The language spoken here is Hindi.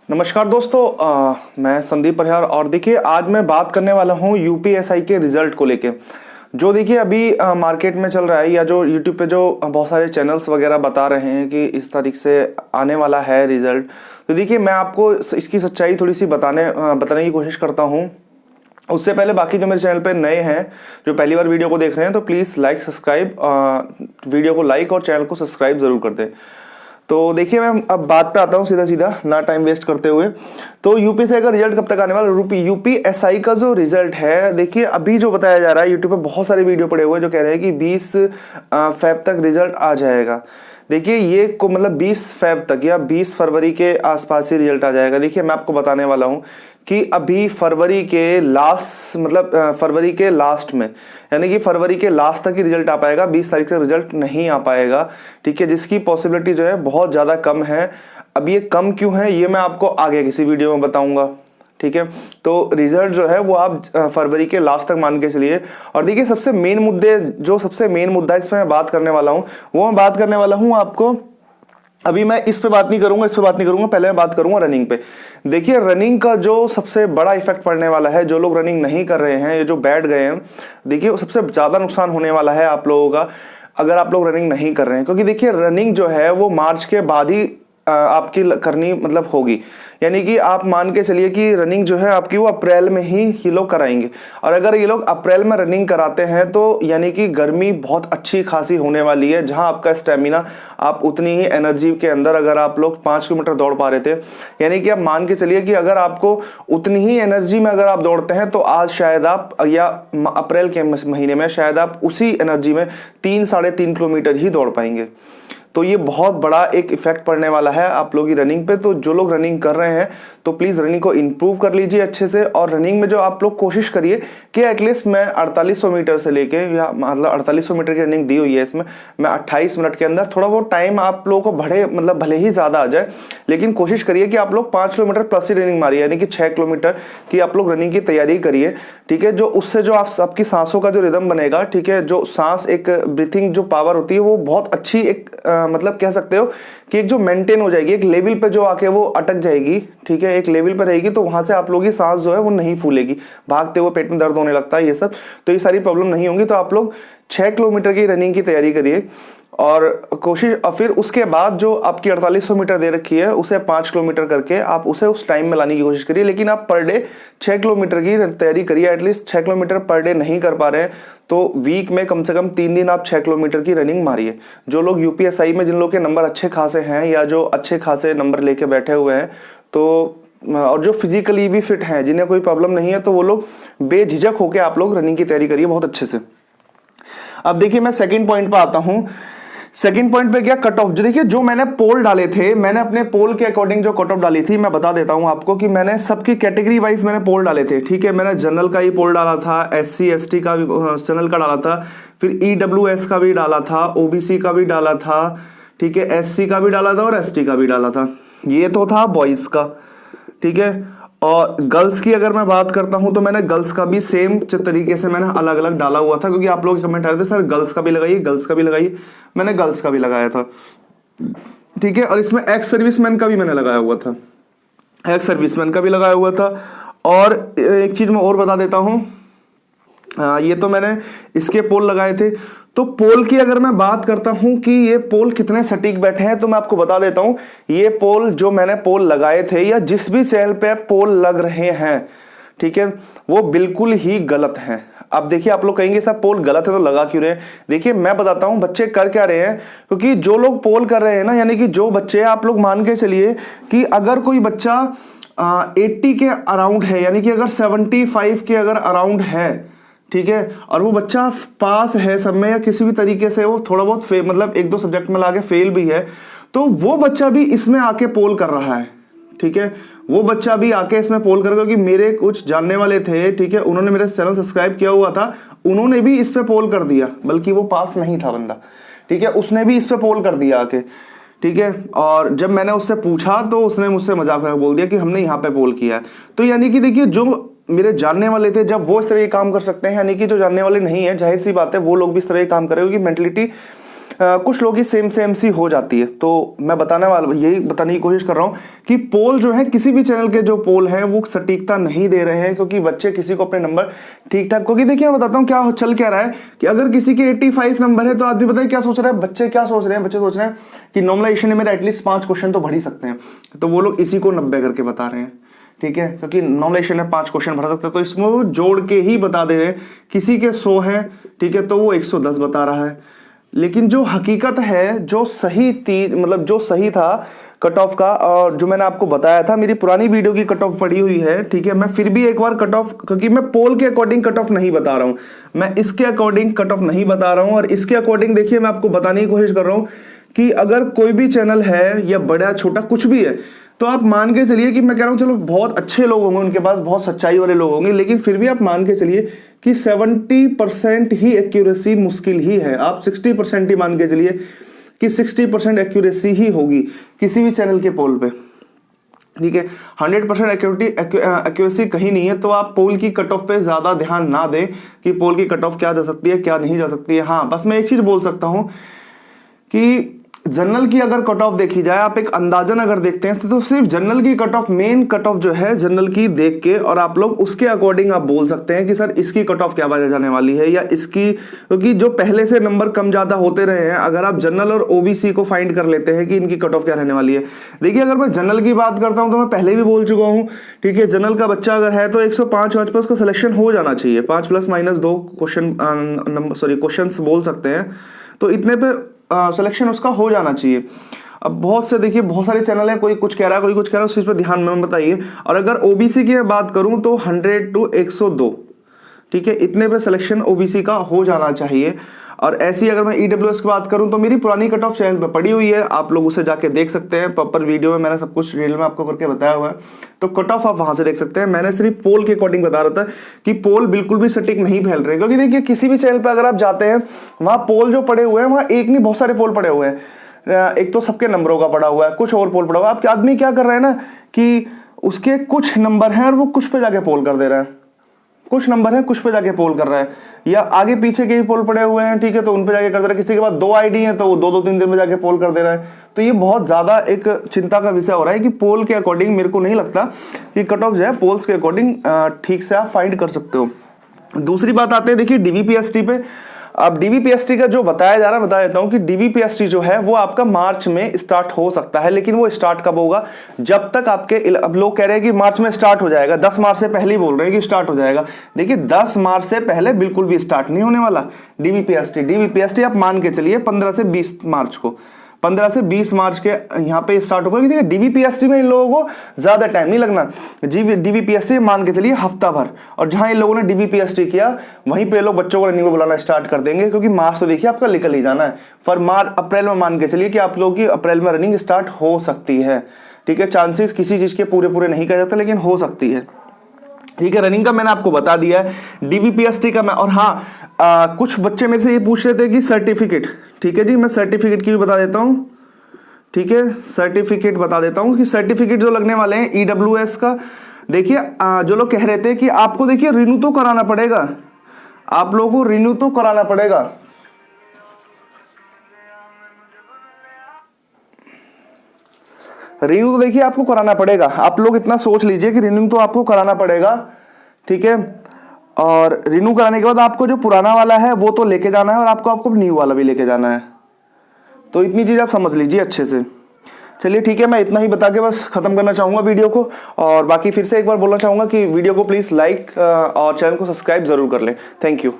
नमस्कार दोस्तों, मैं संदीप परिहार। और देखिए आज मैं बात करने वाला हूँ यूपीएसआई के रिजल्ट को लेके। जो देखिए अभी मार्केट में चल रहा है या जो यूट्यूब पे जो बहुत सारे चैनल्स वगैरह बता रहे हैं कि इस तारीख से आने वाला है रिजल्ट। तो देखिए मैं आपको इसकी सच्चाई थोड़ी सी बताने की कोशिश करता हूँ। उससे पहले बाकी जो मेरे चैनल पे नए हैं, जो पहली बार वीडियो को देख रहे हैं, तो प्लीज़ लाइक सब्सक्राइब वीडियो को लाइक और चैनल को सब्सक्राइब ज़रूर कर दें। तो देखिए मैं अब बात पे आता हूँ सीधा सीधा, ना टाइम वेस्ट करते हुए। तो यूपीएसआई का रिजल्ट कब तक आने वाला? यूपीएसआई का जो रिजल्ट है, देखिए अभी जो बताया जा रहा है, यूट्यूब पे बहुत सारे वीडियो पड़े हुए हैं जो कह रहे हैं कि 20 फेब तक रिजल्ट आ जाएगा। देखिए ये को मतलब 20 फेब तक या 20 फरवरी के आसपास ही रिजल्ट आ जाएगा। देखिए मैं आपको बताने वाला हूँ कि अभी फरवरी के लास्ट में, यानी कि फरवरी के लास्ट तक ही रिजल्ट आ पाएगा। 20 तारीख तक रिजल्ट नहीं आ पाएगा, ठीक है, जिसकी पॉसिबिलिटी जो है बहुत ज़्यादा कम है। अब ये कम क्यों है ये मैं आपको आगे किसी वीडियो में बताऊंगा, ठीक है। तो रिजल्ट जो है वो आप फरवरी के लास्ट तक मान के चलिए। और देखिए सबसे मेन मुद्दा इस पर मैं बात करने वाला हूँ, वो मैं बात करने वाला हूँ आपको। अभी मैं इस पे बात नहीं करूंगा, पहले मैं बात करूंगा रनिंग पे। देखिए रनिंग का जो सबसे बड़ा इफेक्ट पड़ने वाला है, जो लोग रनिंग नहीं कर रहे हैं, ये जो बैठ गए हैं, देखिए सबसे ज्यादा नुकसान होने वाला है आप लोगों का अगर आप लोग रनिंग नहीं कर रहे हैं। क्योंकि देखिए रनिंग जो है वो मार्च के बाद ही आपकी करनी होगी। यानी कि आप मान के चलिए कि रनिंग जो है आपकी वो अप्रैल में ही ये लोग कराएंगे। और अगर ये लोग अप्रैल में रनिंग कराते हैं तो यानी कि गर्मी बहुत अच्छी खासी होने वाली है, जहां आपका स्टेमिना, आप उतनी ही एनर्जी के अंदर, अगर आप लोग 5 किलोमीटर दौड़ पा रहे थे, यानी कि आप मान के चलिए कि अगर आपको उतनी ही एनर्जी में अगर आप दौड़ते हैं तो आज शायद आप, या अप्रैल के महीने में शायद आप उसी एनर्जी में 3-3.5 किलोमीटर ही दौड़ पाएंगे। तो ये बहुत बड़ा एक इफेक्ट पड़ने वाला है आप लोगों की रनिंग पे। तो जो लोग रनिंग कर रहे हैं तो प्लीज रनिंग को इंप्रूव कर लीजिए अच्छे से। और रनिंग में जो आप लोग कोशिश करिए कि एटलीस्ट मैं 4800 मीटर से लेके, या मतलब 4800 मीटर की रनिंग दी हुई है इसमें, मैं 28 मिनट के अंदर, थोड़ा बहुत टाइम आप लोगों को बढ़े, मतलब भले ही ज्यादा आ जाए, लेकिन कोशिश करिए कि आप लोग 5 किलोमीटर प्लस ही रनिंग मारिए, यानी कि 6 किलोमीटर की आप लोग रनिंग की तैयारी करिए, ठीक है। जो उससे जो आपकी सांसों का जो रिदम बनेगा, ठीक है, जो सांस एक ब्रीथिंग जो पावर होती है वो बहुत अच्छी एक कह सकते हो कि एक जो मेंटेन हो जाएगी, एक लेवल पे जो आके वो अटक जाएगी, ठीक है, एक लेवल पे रहेगी। तो वहां से आप लोगों की सांस जो है वो नहीं फूलेगी, भागते हुए पेट में दर्द होने लगता है, ये सब, तो ये सारी प्रॉब्लम नहीं होंगी। तो आप लोग 6 किलोमीटर की रनिंग की तैयारी करिए और कोशिश, और फिर उसके बाद जो आपकी 4800 मीटर दे रखी है उसे 5 किलोमीटर करके आप उसे उस टाइम में लाने की कोशिश करिए। लेकिन आप पर डे 6 किलोमीटर की तैयारी करिए। एटलीस्ट 6 किलोमीटर पर डे नहीं कर पा रहे हैं तो वीक में कम से कम 3 दिन आप 6 किलोमीटर की रनिंग मारिए। जो लोग यूपीएसआई में, जिन लोगों के नंबर अच्छे खासे हैं या जो अच्छे खासे नंबर लेके बैठे हुए हैं, तो और जो फिजिकली भी फिट हैं, जिन्हें कोई प्रॉब्लम नहीं है, तो वो लोग बेझिझक होकर आप लोग रनिंग की तैयारी करिए बहुत अच्छे से। अब देखिए मैं सेकंड पॉइंट पे आता हूं। सेकंड पॉइंट पे क्या, कट ऑफ। जो देखिए जो मैंने पोल डाले थे, मैंने अपने पोल के अकॉर्डिंग जो कट ऑफ डाली थी, मैं बता देता हूं आपको कि मैंने सबकी कैटेगरी वाइज मैंने पोल डाले थे, ठीक है। मैंने जनरल का ही पोल डाला था, SC ST का भी जनरल का डाला था, फिर EWS का भी डाला था, OBC का भी डाला था, ठीक है, SC का भी डाला था और ST का भी डाला था। ये तो था बॉयज का, ठीक है। और गर्ल्स की अगर मैं बात करता हूं तो मैंने गर्ल्स का भी सेम तरीके से मैंने अलग अलग डाला हुआ था, क्योंकि आप लोग कमेंट आ रहे थे सर गर्ल्स का भी लगाइए, गर्ल्स का भी लगाइए। मैंने गर्ल्स का भी लगाया था, ठीक है। और इसमें एक्स सर्विसमैन का भी मैंने लगाया हुआ था, एक्स सर्विसमैन का भी लगाया हुआ था। और एक चीज मैं और बता देता हूं, ये तो मैंने इसके पोल लगाए थे। तो पोल की अगर मैं बात करता हूं कि ये पोल कितने सटीक बैठे हैं, तो मैं आपको बता देता हूं, ये पोल जो मैंने पोल लगाए थे या जिस भी चैनल पे पोल लग रहे हैं, ठीक है, वो बिल्कुल ही गलत हैं। अब देखिए आप लोग कहेंगे सर पोल गलत है तो लगा क्यों रहे हैं? देखिए मैं बताता हूं बच्चे कर क्या रहे हैं। क्योंकि जो लोग पोल कर रहे हैं ना, यानी कि जो बच्चे, आप लोग मान के चलिए कि अगर कोई बच्चा 80 के अराउंड है, यानी कि अगर 75 के अगर अराउंड है, ठीक है, और वो बच्चा पास है सब में या किसी भी तरीके से वो थोड़ा बहुत मतलब 1-2 सब्जेक्ट में लाके फेल भी है, तो वो बच्चा भी इसमें आके पोल कर रहा है, ठीक है। वो बच्चा भी आके इसमें पोल कर, क्योंकि मेरे कुछ जानने वाले थे, ठीक है, उन्होंने मेरा चैनल सब्सक्राइब किया हुआ था, उन्होंने भी इस पे पोल कर दिया, बल्कि वो पास नहीं था बंदा, ठीक है, उसने भी इस पे पोल कर दिया आके, ठीक है। और जब मैंने उससे पूछा तो उसने मुझसे मजाक में बोल दिया कि हमने यहाँ पे पोल किया है। तो यानी कि देखिए जो मेरे जानने वाले थे, जब वो इस तरह के काम कर सकते हैं, यानी कि जो जानने वाले नहीं है, जाहिर सी बात है वो लोग भी इस तरह के काम करेंगे, क्योंकि मेंटलिटी कुछ लोगों की सेम सी हो जाती है। तो मैं यही बताने की कोशिश कर रहा हूँ कि पोल जो है, किसी भी चैनल के जो पोल हैं वो सटीकता नहीं दे रहे हैं, क्योंकि बच्चे किसी को अपने नंबर ठीक ठाक, क्योंकि देखिए मैं बताता हूँ क्या चल क्या रहा है कि अगर किसी के 85 नंबर है तो आदमी बताए क्या सोच रहा है, बच्चे क्या सोच रहे हैं, बच्चे सोच रहे हैं कि नॉर्मलाइजेशन में मेरे एटलीस्ट 5 क्वेश्चन तो भर ही सकते हैं, तो वो लोग इसी को 90 करके बता रहे हैं। ठीक है, क्योंकि नॉर्मलाइजेशन में 5 क्वेश्चन भर सकते हैं, तो इसमें वो जोड़ के ही बता दे रहे, किसी के 100 हैं, ठीक है, तो वो 110 बता रहा है। लेकिन जो हकीकत है, जो सही मतलब जो सही था कट ऑफ का, और जो मैंने आपको बताया था, मेरी पुरानी वीडियो की कट ऑफ पड़ी हुई है। ठीक है, मैं फिर भी एक बार कट ऑफ, क्योंकि मैं पोल के अकॉर्डिंग कट ऑफ नहीं बता रहा हूं, मैं इसके अकॉर्डिंग कट ऑफ नहीं बता रहा हूं। और इसके अकॉर्डिंग देखिए मैं आपको बताने की कोशिश कर रहा हूं कि अगर कोई भी चैनल है या बड़ा छोटा कुछ भी है, तो आप मान के चलिए कि मैं कह रहा हूं चलो बहुत अच्छे लोग होंगे, उनके पास बहुत सच्चाई वाले लोग होंगे, लेकिन फिर भी आप मान के चलिए कि 70% ही एक्यूरेसी मुश्किल ही है। आप 60% ही मान के चलिए कि 60% एक्यूरेसी ही होगी किसी भी चैनल के पोल पे। ठीक है, 100% एक्यूरेसी कहीं नहीं है। तो आप पोल की कट ऑफ पे ज्यादा ध्यान ना दें कि पोल की कट ऑफ क्या जा सकती है, क्या नहीं जा सकती है। हाँ, बस मैं एक चीज बोल सकता हूं कि जनरल की अगर कट ऑफ देखी जाए, आप एक अंदाजन अगर देखते हैं तो सिर्फ जनरल की cut off, main cut off जो है जनरल की देख के, और आप लोग उसके अकॉर्डिंग आप बोल सकते हैं कि सर इसकी कट ऑफ क्या बजा जाने वाली है, या इसकी, क्योंकि जो पहले से नंबर कम ज्यादा होते रहे हैं, अगर आप जनरल और ओबीसी को फाइंड कर लेते हैं कि इनकी कट ऑफ क्या रहने वाली है। देखिए अगर मैं जनरल की बात करता हूं तो मैं पहले भी बोल चुका हूं, ठीक है, जनरल का बच्चा अगर है तो 105 पर उसका सिलेक्शन हो जाना चाहिए। 5 ± 2 क्वेश्चन बोल सकते हैं, तो इतने पे सिलेक्शन उसका हो जाना चाहिए। अब बहुत से देखिए बहुत सारे चैनल हैं, कोई कुछ कह रहा है, कोई कुछ कह रहा है, उस चीज पे ध्यान में बताइए। और अगर ओबीसी की बात करूं तो 100 to 102, ठीक है, इतने पे सिलेक्शन ओबीसी का हो जाना चाहिए। और ऐसी अगर मैं ईडब्ल्यूएस की बात करूं तो मेरी पुरानी कट ऑफ चैनल पे पड़ी हुई है, आप लोग उसे जाके देख सकते हैं। प्रॉपर वीडियो में मैंने सब कुछ डिटेल में आपको करके बताया हुआ है, तो कट ऑफ आप वहां से देख सकते हैं। मैंने सिर्फ पोल के अकॉर्डिंग बता रहा था कि पोल बिल्कुल भी सटीक नहीं फैल रहे, क्योंकि देखिए किसी भी चैनल पे अगर आप जाते हैं, वहां पोल जो पड़े हुए हैं, वहां एक नहीं बहुत सारे पोल पड़े हुए हैं। एक तो सबके नंबरों का पड़ा हुआ है, कुछ और पोल पड़ा हुआ है। आपके आदमी क्या कर रहे हैं ना कि उसके कुछ नंबर हैं और वो कुछ पे जाके पोल कर दे रहा है, कुछ नंबर है कुछ पे जाके पोल कर रहा है, या आगे पीछे के भी पोल पड़े हुए हैं, ठीक है, तो उन पे जाके कर दे रहा है। किसी के पास 2 आईडी है तो वो 2-2-3 दिन में जाके पोल कर दे रहा है। तो ये बहुत ज्यादा एक चिंता का विषय हो रहा है कि पोल के अकॉर्डिंग मेरे को नहीं लगता कि कट ऑफ जो है पोल्स के अकॉर्डिंग ठीक से आप फाइंड कर सकते हो। दूसरी बात आते हैं देखिए डीवीपीएसटी पे। अब डीवीपीएसटी का जो बताया जा रहा है, बता देता हूं कि डीवीपीएसटी जो है वो आपका मार्च में स्टार्ट हो सकता है, लेकिन वो स्टार्ट कब होगा, जब तक आपके, अब लोग कह रहे हैं कि मार्च में स्टार्ट हो जाएगा, 10 मार्च से पहले ही बोल रहे हैं कि स्टार्ट हो जाएगा। देखिए 10 मार्च से पहले बिल्कुल भी स्टार्ट नहीं होने वाला डीवीपीएसटी आप मान के चलिए 15 से 20 मार्च को, 15 से 20 मार्च के यहाँ पे स्टार्ट होगा। देखिए डीवीपीएसटी में इन लोगों को ज्यादा टाइम नहीं लगना, डीवीपीएसटी मान के चलिए हफ्ता भर, और जहां इन लोगों ने डीवीपीएसटी किया वहीं पे लोग बच्चों को रनिंग में बुलाना स्टार्ट कर देंगे, क्योंकि मार्च तो देखिए आपका निकल ही जाना है। पर मार्च अप्रैल में मान के चलिए कि आप लोगों की अप्रैल में रनिंग स्टार्ट हो सकती है। ठीक है, चांसेस किसी चीज के पूरे नहीं कह जाते, लेकिन हो सकती है। ठीक है, रनिंग का मैंने आपको बता दिया है, डीवीपीएसटी का मैं, और हाँ कुछ बच्चे मेरे से ये पूछ रहे थे कि सर्टिफिकेट, ठीक है जी, मैं सर्टिफिकेट की भी बता देता हूं। ठीक है, सर्टिफिकेट बता देता हूं कि सर्टिफिकेट जो लगने वाले हैं ईडब्ल्यूएस का, देखिए जो लोग कह रहे थे कि आपको देखिए रिन्यू तो कराना पड़ेगा, आप लोगों को रिन्यू तो कराना पड़ेगा। रिन्यू तो देखिए आपको कराना पड़ेगा, आप लोग इतना सोच लीजिए कि रिन्यू तो आपको कराना पड़ेगा। ठीक है, और रिन्यू कराने के बाद आपको जो पुराना वाला है वो तो लेके जाना है, और आपको न्यू वाला भी लेके जाना है। तो इतनी चीज आप समझ लीजिए अच्छे से। चलिए ठीक है, मैं इतना ही बता के बस खत्म करना चाहूंगा वीडियो को, और बाकी फिर से एक बार बोलना चाहूंगा कि वीडियो को प्लीज लाइक और चैनल को सब्सक्राइब जरूर कर लें। Thank you.